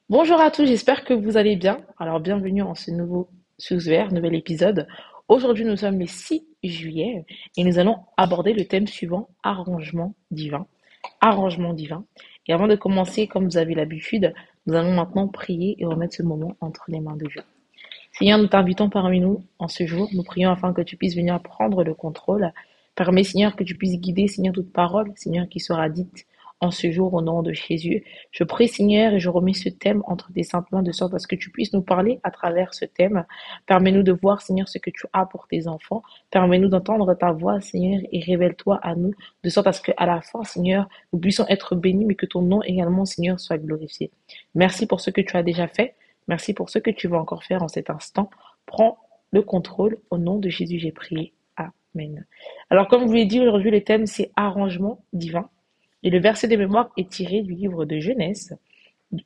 Bonjour à tous, j'espère que vous allez bien. Alors, bienvenue en ce nouveau sous-vert, nouvel épisode. Aujourd'hui, nous sommes le 6 juillet et nous allons aborder le thème suivant, arrangement divin. Arrangement divin. Et avant de commencer, comme vous avez l'habitude, nous allons maintenant prier et remettre ce moment entre les mains de Dieu. Seigneur, nous t'invitons parmi nous en ce jour. Nous prions afin que tu puisses venir prendre le contrôle. Permets, Seigneur, que tu puisses guider, Seigneur, toute parole, Seigneur, qui sera dite en ce jour au nom de Jésus. Je prie, Seigneur, et je remets ce thème entre tes saintes mains de sorte à ce que tu puisses nous parler à travers ce thème. Permets-nous de voir, Seigneur, ce que tu as pour tes enfants. Permets-nous d'entendre ta voix, Seigneur, et révèle-toi à nous, de sorte à ce qu'à la fin, Seigneur, nous puissions être bénis, mais que ton nom également, Seigneur, soit glorifié. Merci pour ce que tu as déjà fait. Merci pour ce que tu vas encore faire en cet instant. Prends le contrôle. Au nom de Jésus, j'ai prié. Amen. Alors, comme je vous l'ai dit, aujourd'hui, le thème, c'est arrangement divin. Et le verset de mémoire est tiré du livre de Genèse,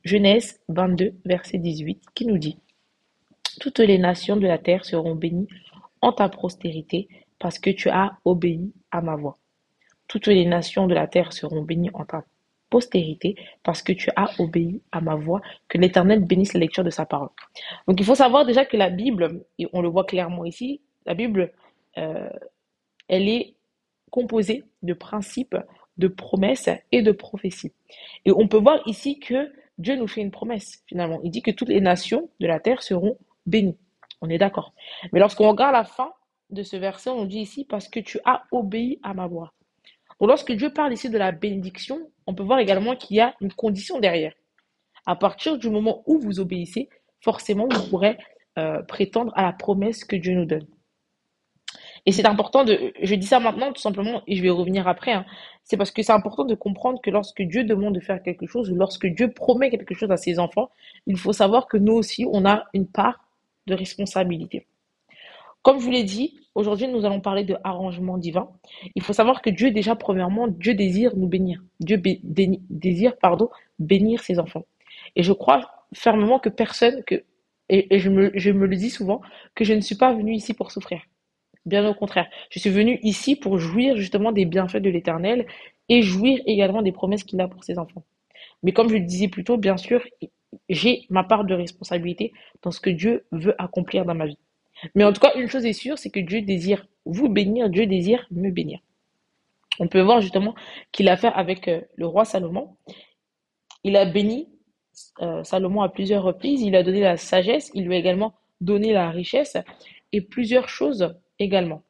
Genèse 22, verset 18, qui nous dit: toutes les nations de la terre seront bénies en ta postérité, parce que tu as obéi à ma voix. Toutes les nations de la terre seront bénies en ta postérité, parce que tu as obéi à ma voix. Que l'Éternel bénisse la lecture de sa parole. Donc il faut savoir déjà que la Bible, et on le voit clairement ici, la Bible, euh, elle est composée de principes, de promesses et de prophéties. Et on peut voir ici que Dieu nous fait une promesse, finalement. Il dit que toutes les nations de la terre seront bénies. On est d'accord. Mais lorsqu'on regarde la fin de ce verset, on dit ici, parce que tu as obéi à ma voix. Donc lorsque Dieu parle ici de la bénédiction, on peut voir également qu'il y a une condition derrière. À partir du moment où vous obéissez, forcément, vous pourrez prétendre à la promesse que Dieu nous donne. Et c'est important je dis ça maintenant tout simplement, et je vais revenir après, hein. C'est parce que c'est important de comprendre que lorsque Dieu demande de faire quelque chose, ou lorsque Dieu promet quelque chose à ses enfants, il faut savoir que nous aussi, on a une part de responsabilité. Comme je vous l'ai dit, aujourd'hui, nous allons parler de arrangement divin. Il faut savoir que Dieu, déjà, premièrement, Dieu désire nous bénir. Désire, pardon, bénir ses enfants. Et je crois fermement que personne, et je me le dis souvent, que je ne suis pas venu ici pour souffrir. Bien au contraire, je suis venu ici pour jouir justement des bienfaits de l'Éternel et jouir également des promesses qu'il a pour ses enfants. Mais comme je le disais plus tôt, bien sûr, j'ai ma part de responsabilité dans ce que Dieu veut accomplir dans ma vie. Mais en tout cas, une chose est sûre, c'est que Dieu désire vous bénir, Dieu désire me bénir. On peut voir justement qu'il a fait avec le roi Salomon. Il a béni Salomon à plusieurs reprises, il lui a donné la sagesse, il lui a également donné la richesse et plusieurs choses également.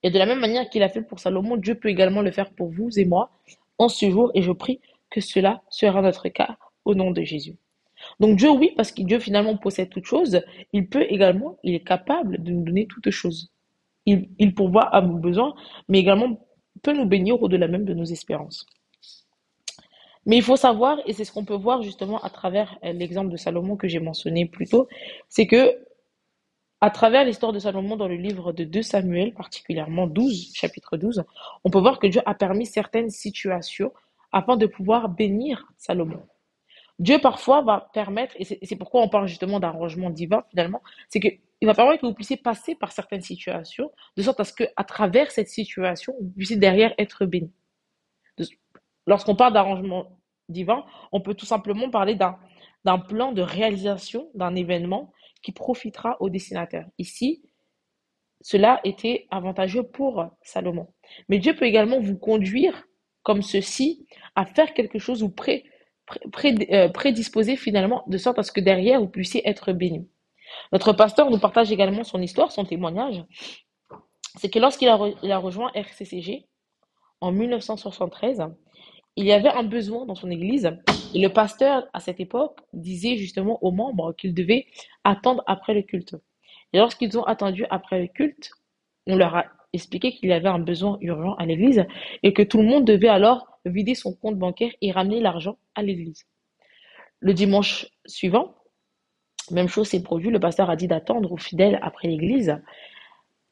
Et de la même manière qu'il a fait pour Salomon, Dieu peut également le faire pour vous et moi en ce jour, et je prie que cela sera notre cas au nom de Jésus. Donc Dieu, oui, parce que Dieu finalement possède toutes choses, il peut également, il est capable de nous donner toutes choses. Il pourvoit à nos besoins, mais également peut nous bénir au-delà même de nos espérances. Mais il faut savoir, et c'est ce qu'on peut voir justement à travers l'exemple de Salomon que j'ai mentionné plus tôt, c'est que à travers l'histoire de Salomon dans le livre de 2 Samuel, particulièrement 12, chapitre 12, on peut voir que Dieu a permis certaines situations afin de pouvoir bénir Salomon. Dieu parfois va permettre, et c'est pourquoi on parle justement d'arrangement divin finalement, c'est qu'il va permettre que vous puissiez passer par certaines situations, de sorte à ce qu'à travers cette situation, vous puissiez derrière être béni. Lorsqu'on parle d'arrangement divin, on peut tout simplement parler d'un plan de réalisation d'un événement qui profitera au destinataire. Ici, cela était avantageux pour Salomon. Mais Dieu peut également vous conduire, comme ceci, à faire quelque chose ou prédisposer finalement, de sorte à ce que derrière, vous puissiez être béni. Notre pasteur nous partage également son histoire, son témoignage. C'est que il a rejoint RCCG en 1973, il y avait un besoin dans son église et le pasteur, à cette époque, disait justement aux membres qu'ils devaient attendre après le culte. Et lorsqu'ils ont attendu après le culte, on leur a expliqué qu'il y avait un besoin urgent à l'église et que tout le monde devait alors vider son compte bancaire et ramener l'argent à l'église. Le dimanche suivant, même chose s'est produite, le pasteur a dit d'attendre aux fidèles après l'église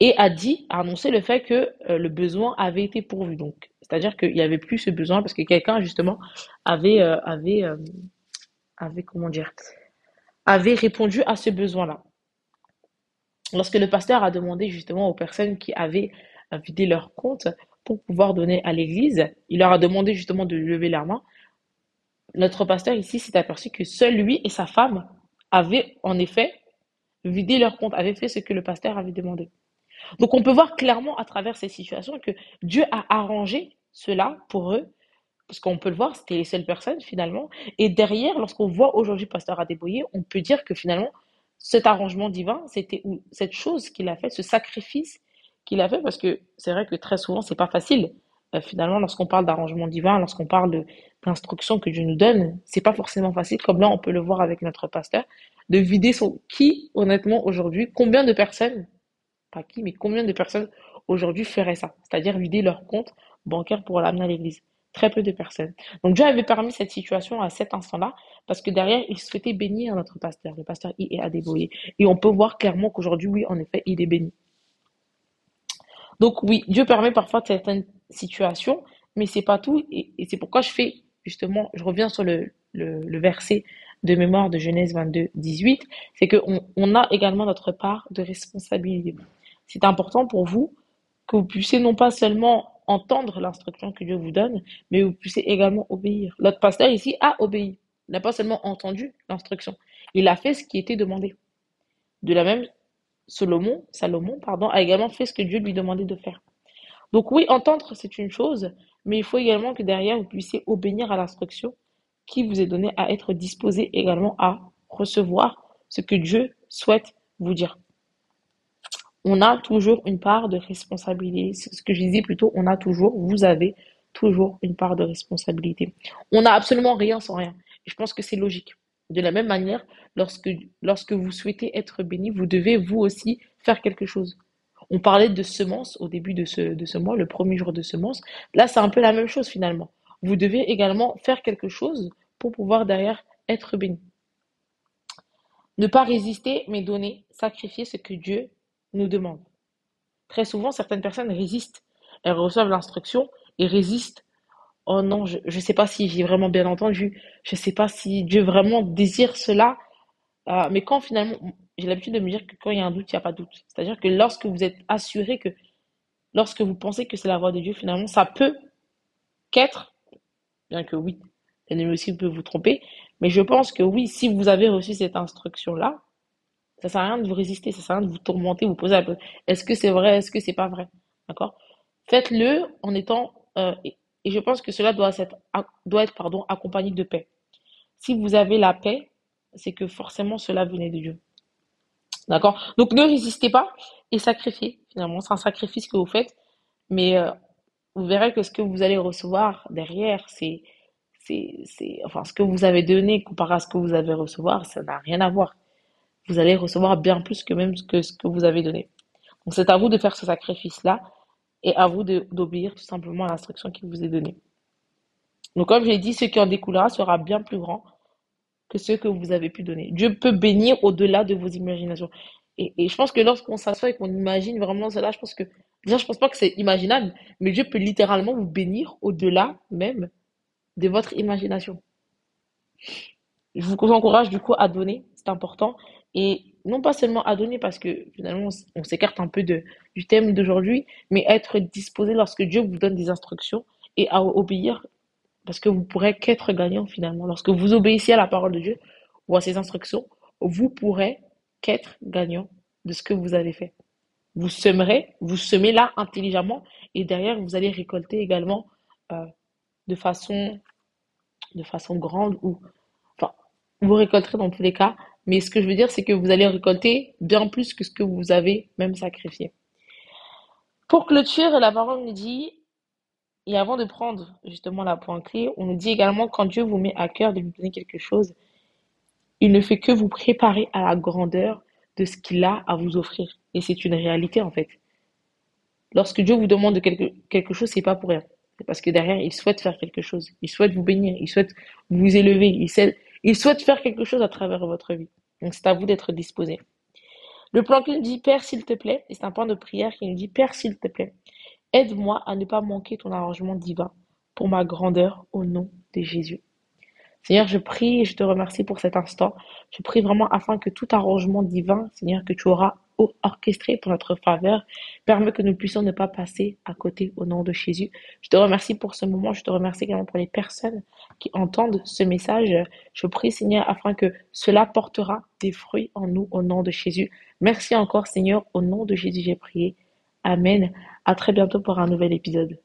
et a annoncé le fait que le besoin avait été pourvu. Donc, c'est-à-dire qu'il n'y avait plus ce besoin parce que quelqu'un justement avait, euh, avait, euh, comment dire, avait répondu à ce besoin-là. Lorsque le pasteur a demandé justement aux personnes qui avaient vidé leur compte pour pouvoir donner à l'église, il leur a demandé justement de lever leurs mains. Notre pasteur ici s'est aperçu que seul lui et sa femme avaient en effet vidé leur compte, avaient fait ce que le pasteur avait demandé. Donc on peut voir clairement à travers ces situations que Dieu a arrangé cela pour eux, parce qu'on peut le voir, c'était les seules personnes finalement. Et derrière, lorsqu'on voit aujourd'hui Pasteur Adeboye, on peut dire que finalement, cet arrangement divin, c'était cette chose qu'il a fait, ce sacrifice qu'il a fait, parce que c'est vrai que très souvent, c'est pas facile. Finalement, lorsqu'on parle d'arrangement divin, lorsqu'on parle d'instructions que Dieu nous donne, c'est pas forcément facile, comme là, on peut le voir avec notre pasteur, de vider son... Qui, honnêtement, aujourd'hui, combien de personnes pas qui, mais combien de personnes aujourd'hui feraient ça? C'est-à-dire vider leur compte bancaire pour l'amener à l'église. Très peu de personnes. Donc Dieu avait permis cette situation à cet instant-là parce que derrière, il souhaitait bénir notre pasteur, le pasteur I. et Adeboye. Et on peut voir clairement qu'aujourd'hui, oui, en effet, il est béni. Donc oui, Dieu permet parfois certaines situations, mais c'est pas tout. Et c'est pourquoi je fais, justement, je reviens sur le verset de mémoire de Genèse 22, 18, c'est qu'on a également notre part de responsabilité. C'est important pour vous que vous puissiez non pas seulement entendre l'instruction que Dieu vous donne, mais vous puissiez également obéir. Notre pasteur ici a obéi. Il n'a pas seulement entendu l'instruction, il a fait ce qui était demandé. De la même, Salomon, pardon, a également fait ce que Dieu lui demandait de faire. Donc oui, entendre, c'est une chose, mais il faut également que derrière, vous puissiez obéir à l'instruction qui vous est donnée, à être disposé également à recevoir ce que Dieu souhaite vous dire. On a toujours une part de responsabilité. C'est ce que je disais plutôt, vous avez toujours une part de responsabilité. On n'a absolument rien sans rien. Et je pense que c'est logique. De la même manière, lorsque vous souhaitez être béni, vous devez vous aussi faire quelque chose. On parlait de semences au début de ce mois, le premier jour de semences. Là, c'est un peu la même chose finalement. Vous devez également faire quelque chose pour pouvoir derrière être béni. Ne pas résister, mais donner, sacrifier ce que Dieu nous demande. Très souvent, certaines personnes résistent. Elles reçoivent l'instruction et résistent. Oh non, je ne sais pas si j'ai vraiment bien entendu. Je ne sais pas si Dieu vraiment désire cela. Mais quand finalement, j'ai l'habitude de me dire que quand il y a un doute, il n'y a pas de doute. C'est-à-dire que lorsque vous êtes assuré que, lorsque vous pensez que c'est la voix de Dieu, finalement, ça peut qu'être, bien que oui, l'ennemi aussi peut vous tromper. Mais je pense que oui, si vous avez reçu cette instruction-là, ça sert à rien de vous résister, ça sert à rien de vous tourmenter, vous poser la question, est-ce que c'est vrai, est-ce que c'est pas vrai? D'accord? Faites-le en étant, et je pense que cela doit être pardon, accompagné de paix. Si vous avez la paix, c'est que forcément cela venait de Dieu. D'accord? Donc ne résistez pas et sacrifiez, finalement. C'est un sacrifice que vous faites, mais vous verrez que ce que vous allez recevoir derrière, enfin, ce que vous avez donné comparé à ce que vous allez recevoir, ça n'a rien à voir. Vous allez recevoir bien plus que même ce que vous avez donné. Donc c'est à vous de faire ce sacrifice-là et à vous d'obéir tout simplement à l'instruction qui vous est donnée. Donc comme je l'ai dit, ce qui en découlera sera bien plus grand que ce que vous avez pu donner. Dieu peut bénir au-delà de vos imaginations. Et je pense que lorsqu'on s'assoit et qu'on imagine vraiment cela, déjà, je pense pas que c'est imaginable, mais Dieu peut littéralement vous bénir au-delà même de votre imagination. Je vous encourage du coup à donner, c'est important. Et non pas seulement à donner parce que finalement on s'écarte un peu du thème d'aujourd'hui, mais être disposé lorsque Dieu vous donne des instructions et à obéir parce que vous pourrez qu'être gagnant finalement. Lorsque vous obéissez à la parole de Dieu ou à ses instructions, vous pourrez qu'être gagnant de ce que vous avez fait. Vous semez là intelligemment et derrière vous allez récolter également euh, de façon, de façon grande ou enfin, vous récolterez dans tous les cas, mais ce que je veux dire, c'est que vous allez récolter bien plus que ce que vous avez même sacrifié. Pour clôturer, la parole nous dit, et avant de prendre justement la point clé, on nous dit également quand Dieu vous met à cœur de lui donner quelque chose, il ne fait que vous préparer à la grandeur de ce qu'il a à vous offrir. Et c'est une réalité en fait. Lorsque Dieu vous demande de quelque chose, c'est pas pour rien. C'est parce que derrière, il souhaite faire quelque chose. Il souhaite vous bénir. Il souhaite vous élever. Il souhaite faire quelque chose à travers votre vie. Donc c'est à vous d'être disposé. Le plan qui nous dit, Père, s'il te plaît, et c'est un point de prière qui nous dit, Père, s'il te plaît, aide-moi à ne pas manquer ton arrangement divin pour ma grandeur au nom de Jésus. Seigneur, je prie et je te remercie pour cet instant. Je prie vraiment afin que tout arrangement divin, Seigneur, que tu auras orchestré pour notre faveur. Permets que nous puissions ne pas passer à côté au nom de Jésus. Je te remercie pour ce moment. Je te remercie également pour les personnes qui entendent ce message. Je prie, Seigneur, afin que cela portera des fruits en nous au nom de Jésus. Merci encore, Seigneur. Au nom de Jésus, j'ai prié. Amen. À très bientôt pour un nouvel épisode.